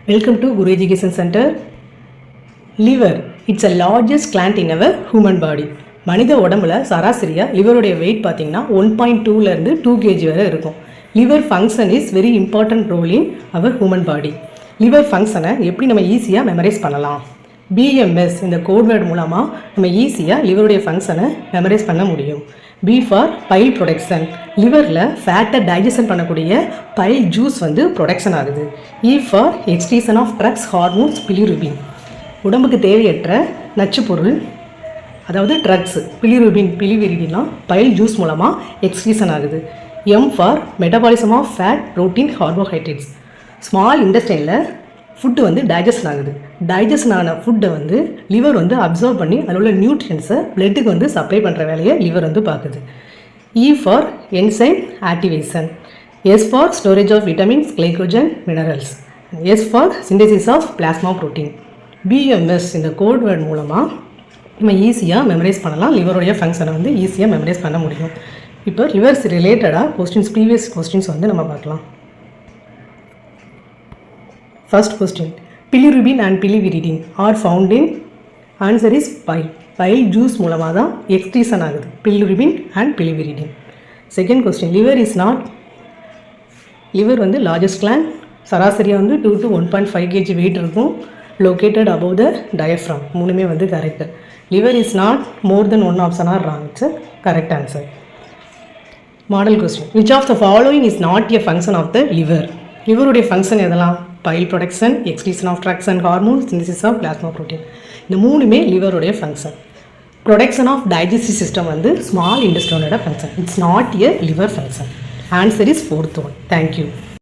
Welcome to Guru Education Center. Liver. It's the largest gland in our human body. மனித உடம்புல சராசரியா லிவருடைய wait பார்த்தீங்கன்னா 1.2லேருந்து 2 kg வரை இருக்கும். Liver function is very important role in our human body. Liver ஃபங்க்ஷனை எப்படி நம்ம ஈஸியாக மெமரைஸ் பண்ணலாம்? பிஎம்எஸ் இந்த கோட் வேர்டு மூலமாக நம்ம ஈஸியாக லிவருடைய ஃபங்க்ஷனை மெமரைஸ் பண்ண முடியும். B for bile production. லிவரில் ஃபேட்டை டைஜஷன் பண்ணக்கூடிய பைல் ஜூஸ் வந்து ப்ரொடக்ஷன் ஆகுது. E for excretion of drugs hormones bilirubin. உடம்புக்கு தேவையற்ற நச்சுப்பொருள் அதாவது ட்ரக்ஸ் பிலிவிரிடின்லாம் பைல் ஜூஸ் மூலமாக எக்ஸ்க்ரீஷன் ஆகுது. M for metabolism of fat protein carbohydrates. Small இன்டெஸ்டைனில் ஃபுட்டு வந்து டைஜஷன் ஆகுது. டைஜஷன் ஆன ஃபுட்டை வந்து லிவர் வந்து அப்சர்வ் பண்ணி அதில் உள்ள நியூட்ரியன்ஸை பிளட்டுக்கு வந்து சப்ளை பண்ணுற வேலையை லிவர் வந்து பார்க்குது. E for enzyme activation. S for storage of vitamins glycogen minerals. S for synthesis of plasma protein. PMS இந்த கோட் வேர்ட் மூலமாக நம்ம ஈஸியாக மெமரைஸ் பண்ணலாம். லிவருடைய ஃபங்க்ஷனை வந்து ஈஸியாக மெமரைஸ் பண்ண முடியும். இப்போ லிவர்ஸ் ரிலேட்டடாக ப்ரீவியஸ் கொஸ்டின்ஸ் வந்து நம்ம பார்க்கலாம். First question, bilirubin and biliverdin are found in. Answer is bile. Bile juice மூலமாக தான் எக்ஸ்க்ரீஷன் ஆகுது bilirubin and biliverdin. Second question, liver வந்து லார்ஜஸ்ட் கிளாண்ட். சராசரியாக வந்து 2 to 1.5 kg வெயிட் இருக்கும். Located above the diaphragm. மூணுமே வந்து correct. Liver is not more than one option are wrong. It's correct answer. Model question, which of the following is not a function of the liver. லிவருடைய function எதெல்லாம்? Bile production, excretion of drugs and hormones, synthesis of plasma protein. இந்த மூணுமே லிவருடைய function. Production of digestive system வந்து small இன்டெஸ்டைனோட function. It's not a liver function. Answer is 4th one. Thank you.